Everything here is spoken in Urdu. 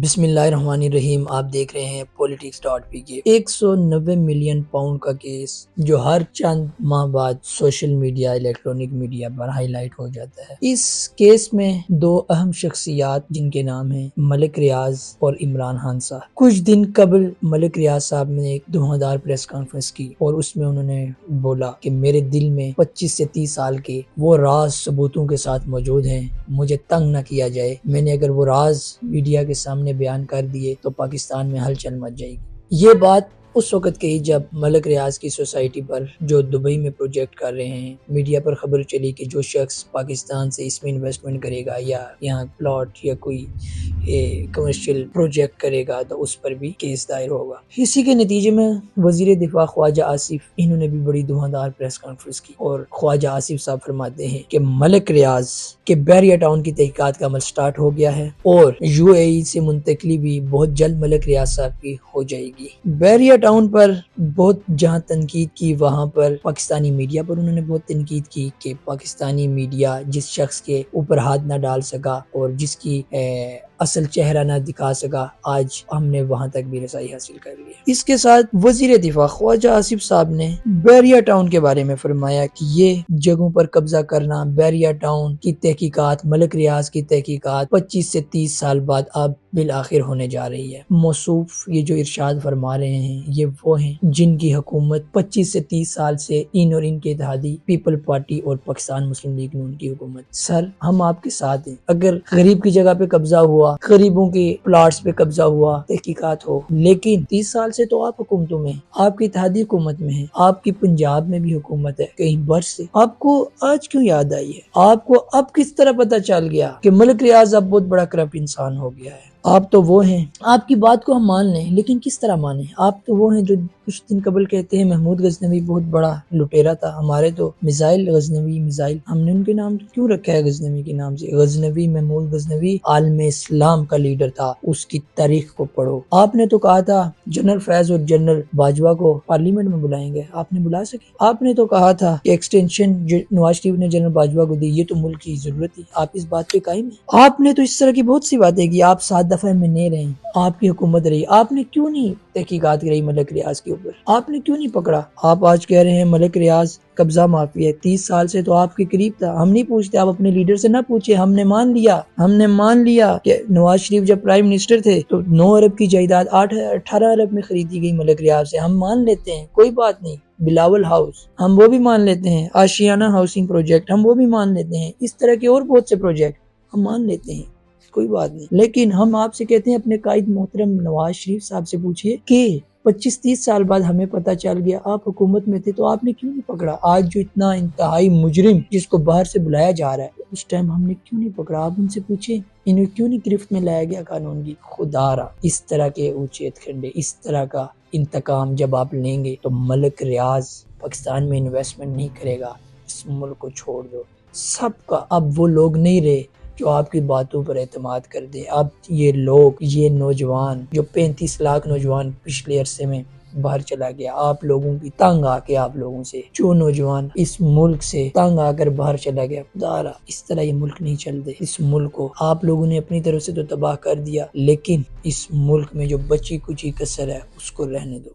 بسم اللہ الرحمن الرحیم۔ آپ دیکھ رہے ہیں politics.pk۔ 190 ملین پاؤنڈ کا کیس جو ہر چند ماہ بعد سوشل میڈیا الیکٹرونک میڈیا پر ہائی لائٹ ہو جاتا ہے۔ اس کیس میں دو اہم شخصیات جن کے نام ہیں ملک ریاض اور عمران خان صاحب۔ کچھ دن قبل ملک ریاض صاحب نے ایک دھواں پریس کانفرنس کی اور اس میں انہوں نے بولا کہ میرے دل میں 25 سے 30 سال کے وہ راز ثبوتوں کے ساتھ موجود ہیں، مجھے تنگ نہ کیا جائے، میں نے اگر وہ راز میڈیا کے سامنے بیان کر دیے تو پاکستان میں ہلچل مچ جائے گی۔ یہ بات اس وقت کہی جب ملک ریاض کی سوسائٹی پر جو دبئی میں پروجیکٹ کر رہے ہیں، میڈیا پر خبر چلی کہ جو شخص پاکستان سے اس میں انویسٹمنٹ کرے گا یا یہاں پلاٹ یا کوئی کمرشل پروجیکٹ کرے گا تو اس پر بھی کیس دائر ہوگا۔ اسی کے نتیجے میں وزیر دفاع خواجہ آصف انہوں نے بھی بڑی دھواں پریس کانفرنس کی اور خواجہ آصف صاحب فرماتے ہیں کہ ملک ریاض کے بحریہ ٹاؤن کی تحقیقات کا عمل سٹارٹ ہو گیا ہے اور UAE سے منتقلی بھی بہت جلد ملک ریاض صاحب کی ہو جائے گی۔ بحریہ ٹاؤن پر بہت جہاں تنقید کی وہاں پر پاکستانی میڈیا پر انہوں نے بہت تنقید کی کہ پاکستانی میڈیا جس شخص کے اوپر ہاتھ نہ ڈال سکا اور جس کی اصل چہرہ نہ دکھا سکا، آج ہم نے وہاں تک بھی رسائی حاصل کر لی۔ اس کے ساتھ وزیر دفاع خواجہ آصف صاحب نے بحریہ ٹاؤن کے بارے میں فرمایا کہ یہ جگہوں پر قبضہ کرنا، بحریہ ٹاؤن کی تحقیقات، ملک ریاض کی تحقیقات 25 سے 30 سال بعد اب بالآخر ہونے جا رہی ہے۔ موصوف یہ جو ارشاد فرما رہے ہیں یہ وہ ہیں جن کی حکومت 25 سے 30 سال سے ان اور ان کے اتحادی پیپل پارٹی اور پاکستان مسلم لیگ نون کی حکومت۔ سر ہم آپ کے ساتھ ہیں، اگر غریب کی جگہ پہ قبضہ ہوا، غریبوں کے پلاٹس پہ قبضہ ہوا، تحقیقات ہو، لیکن 30 سال سے تو آپ حکومتوں میں ہیں، آپ کی اتحادی حکومت میں ہیں، آپ کی پنجاب میں بھی حکومت ہے کہیں برس سے، آپ کو آج کیوں یاد آئی ہے؟ آپ کو اب کس طرح پتہ چل گیا کہ ملک ریاض اب بہت بڑا کرپٹ انسان ہو گیا ہے؟ آپ تو وہ ہیں، آپ کی بات کو ہم مان لیں لیکن کس طرح مانیں؟ آپ تو وہ ہیں جو کچھ دن قبل کہتے ہیں محمود غزنوی بہت بڑا لٹیرا تھا، ہمارے تو میزائل غزنوی، میزائل ہم نے ان کے نام کیوں رکھا ہے غزنوی کے نام سے؟ غزنوی محمود غزنوی عالم اسلام کا لیڈر تھا، اس کی تاریخ کو پڑھو۔ آپ نے تو کہا تھا جنرل فیض اور جنرل باجوہ کو پارلیمنٹ میں بلائیں گے، آپ نے بلا سکے؟ آپ نے تو کہا تھا کہ ایکسٹینشن جو نواز شریف نے جنرل باجوہ کو دی یہ تو ملک کی ضرورت تھی، آپ اس بات پہ قائم ہیں؟ آپ نے تو اس طرح کی بہت سی باتیں کی، آپ 7 دفعہ میں نہیں رہے، آپ کی حکومت رہی، آپ نے کیوں نہیں تحقیقات کرائی ملک ریاض کے اوپر؟ آپ نے کیوں نہیں پکڑا؟ آپ آج کہہ رہے ہیں ملک ریاض قبضہ مافی ہے، 30 سال سے تو آپ کے قریب تھا، ہم نہیں پوچھتے، آپ اپنے لیڈر سے نہ پوچھے، ہم نے مان لیا کہ نواز شریف جب پرائم منسٹر تھے تو 9 ارب کی جائیداد 18 ارب میں خریدی گئی ملک ریاض سے، ہم مان لیتے ہیں، کوئی بات نہیں، بلاول ہاؤس ہم وہ بھی مان لیتے ہیں، آشیانہ ہاؤسنگ پروجیکٹ ہم وہ بھی مان لیتے ہیں، اس طرح کے اور بہت سے پروجیکٹ ہم مان لیتے ہیں، کوئی بات نہیں، لیکن ہم آپ سے کہتے ہیں اپنے قائد محترم نواز شریف صاحب سے پوچھئے کہ 25-30 سال بعد ہمیں پتہ چل گیا آپ حکومت میں تھے تو آپ نے کیوں نہیں پکڑا؟ آج جو اتنا انتہائی مجرم جس کو باہر سے بلایا جا رہا ہے اس ٹائم ہم نے کیوں نہیں پکڑا؟ آپ ان سے پوچھیں انہیں کیوں نہیں گرفت میں لایا گیا قانون کی؟ خدا را اس طرح کے اونچیت کھنڈے، اس طرح کا انتقام جب آپ لیں گے تو ملک ریاض پاکستان میں انویسٹمنٹ نہیں کرے گا، اس ملک کو چھوڑ دو۔ سب کا اب وہ لوگ نہیں رہے جو آپ کی باتوں پر اعتماد کر دے، اب یہ لوگ، یہ نوجوان جو 35 لاکھ نوجوان پچھلے عرصے میں باہر چلا گیا، آپ لوگوں کی تنگ آ کے، آپ لوگوں سے جو نوجوان اس ملک سے تنگ آ کر باہر چلا گیا، خدا اس طرح یہ ملک نہیں چل دے۔ اس ملک کو آپ لوگوں نے اپنی طرف سے تو تباہ کر دیا، لیکن اس ملک میں جو بچی کچی کسر ہے اس کو رہنے دو۔